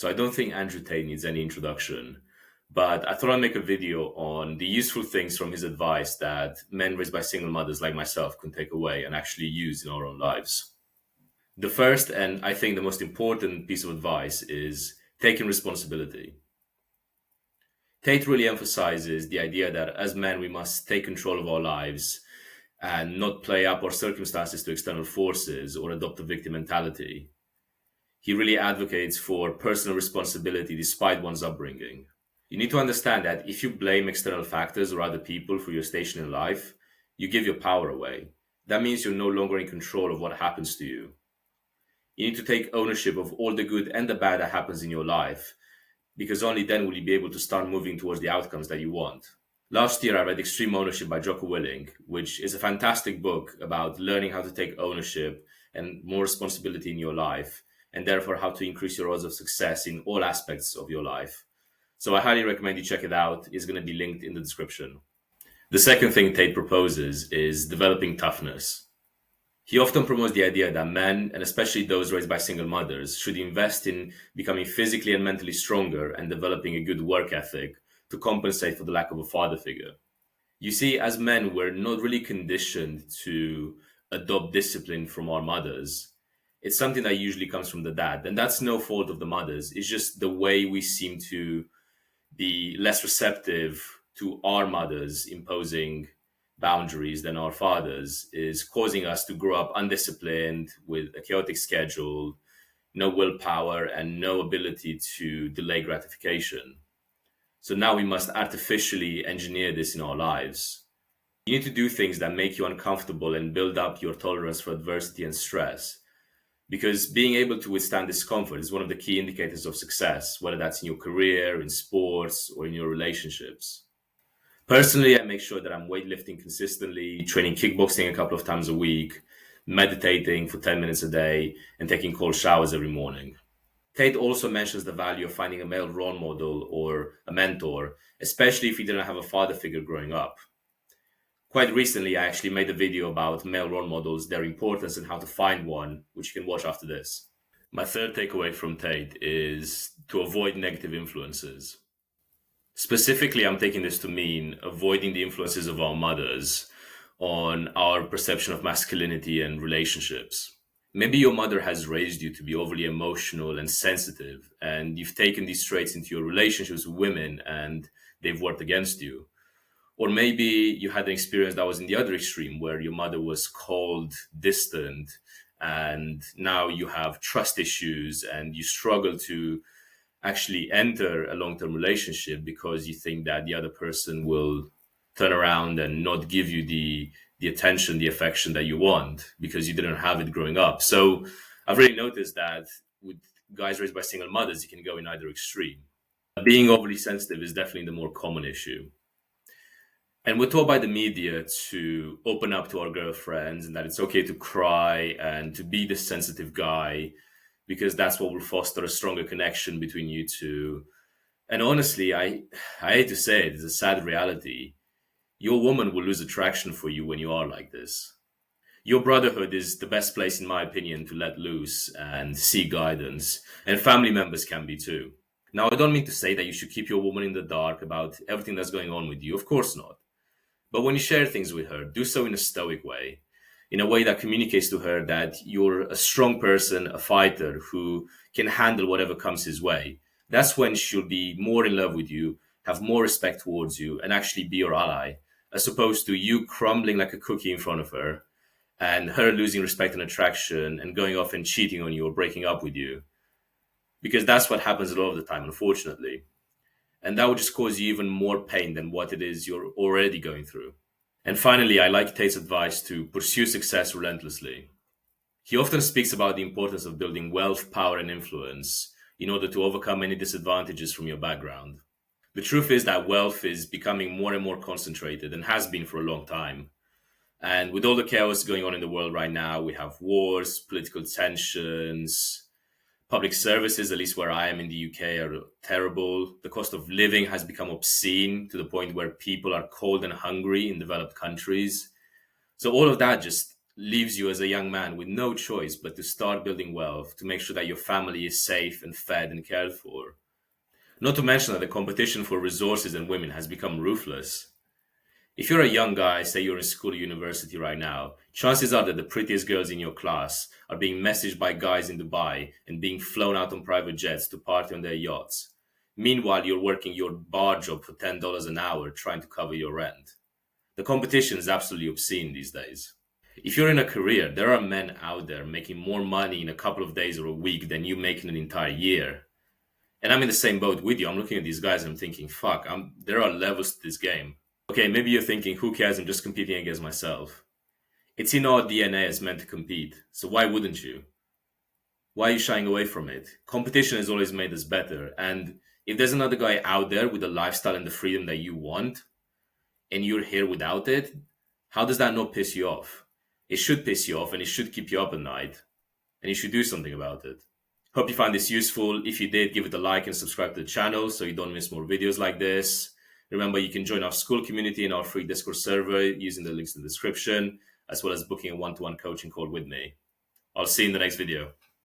So I don't think Andrew Tate needs any introduction. But I thought I'd make a video on the useful things from his advice that men raised by single mothers like myself can take away and actually use in our own lives. The first, and I think the most important piece of advice, is taking responsibility. Tate really emphasizes the idea that as men, we must take control of our lives and not play up our circumstances to external forces or adopt a victim mentality. He really advocates for personal responsibility despite one's upbringing. You need to understand that if you blame external factors or other people for your station in life, you give your power away. That means you're no longer in control of what happens to you. You need to take ownership of all the good and the bad that happens in your life, because only then will you be able to start moving towards the outcomes that you want. Last year, I read Extreme Ownership by Jocko Willink, which is a fantastic book about learning how to take ownership and more responsibility in your life, and therefore how to increase your odds of success in all aspects of your life. So I highly recommend you check it out. It's going to be linked in the description. The second thing Tate proposes is developing toughness. He often promotes the idea that men, and especially those raised by single mothers, should invest in becoming physically and mentally stronger and developing a good work ethic to compensate for the lack of a father figure. You see, as men, we're not really conditioned to adopt discipline from our mothers. It's something that usually comes from the dad, and that's no fault of the mothers. It's just the way we seem to be less receptive to our mothers imposing boundaries than our fathers is causing us to grow up undisciplined with a chaotic schedule, no willpower, and no ability to delay gratification. So now we must artificially engineer this in our lives. You need to do things that make you uncomfortable and build up your tolerance for adversity and stress. Because being able to withstand discomfort is one of the key indicators of success, whether that's in your career, in sports, or in your relationships. Personally, I make sure that I'm weightlifting consistently, training kickboxing a couple of times a week, meditating for 10 minutes a day, and taking cold showers every morning. Tate also mentions the value of finding a male role model or a mentor, especially if you didn't have a father figure growing up. Quite recently, I actually made a video about male role models, their importance, and how to find one, which you can watch after this. My third takeaway from Tate is to avoid negative influences. Specifically, I'm taking this to mean avoiding the influences of our mothers on our perception of masculinity and relationships. Maybe your mother has raised you to be overly emotional and sensitive, and you've taken these traits into your relationships with women and they've worked against you. Or maybe you had an experience that was in the other extreme where your mother was cold, distant, and now you have trust issues and you struggle to actually enter a long-term relationship because you think that the other person will turn around and not give you the attention, the affection that you want because you didn't have it growing up. So I've really noticed that with guys raised by single mothers, you can go in either extreme. Being overly sensitive is definitely the more common issue. And we're taught by the media to open up to our girlfriends and that it's okay to cry and to be the sensitive guy because that's what will foster a stronger connection between you two. And honestly, I hate to say it, it's a sad reality. Your woman will lose attraction for you when you are like this. Your brotherhood is the best place, in my opinion, to let loose and seek guidance. And family members can be too. Now, I don't mean to say that you should keep your woman in the dark about everything that's going on with you. Of course not. But when you share things with her, do so in a stoic way, in a way that communicates to her that you're a strong person, a fighter who can handle whatever comes his way. That's when she'll be more in love with you, have more respect towards you, and actually be your ally, as opposed to you crumbling like a cookie in front of her and her losing respect and attraction and going off and cheating on you or breaking up with you. Because that's what happens a lot of the time, unfortunately. And that would just cause you even more pain than what it is you're already going through. And finally, I like Tate's advice to pursue success relentlessly. He often speaks about the importance of building wealth, power, and influence in order to overcome any disadvantages from your background. The truth is that wealth is becoming more and more concentrated and has been for a long time. And with all the chaos going on in the world right now, we have wars, political tensions, public services, at least where I am in the UK, are terrible. The cost of living has become obscene to the point where people are cold and hungry in developed countries. So all of that just leaves you as a young man with no choice but to start building wealth to make sure that your family is safe and fed and cared for. Not to mention that the competition for resources and women has become ruthless. If you're a young guy, say you're in school or university right now, chances are that the prettiest girls in your class are being messaged by guys in Dubai and being flown out on private jets to party on their yachts. Meanwhile, you're working your bar job for $10 an hour trying to cover your rent. The competition is absolutely obscene these days. If you're in a career, there are men out there making more money in a couple of days or a week than you make in an entire year. And I'm in the same boat with you. I'm looking at these guys and I'm thinking, fuck, there are levels to this game. Okay, maybe you're thinking, who cares? I'm just competing against myself. It's in our DNA as men to compete, so why wouldn't you? Why are you shying away from it? Competition has always made us better. And if there's another guy out there with the lifestyle and the freedom that you want, and you're here without it, how does that not piss you off? It should piss you off and it should keep you up at night. And you should do something about it. Hope you found this useful. If you did, give it a like and subscribe to the channel so you don't miss more videos like this. Remember, you can join our school community in our free Discord server using the links in the description, as well as booking a one-to-one coaching call with me. I'll see you in the next video.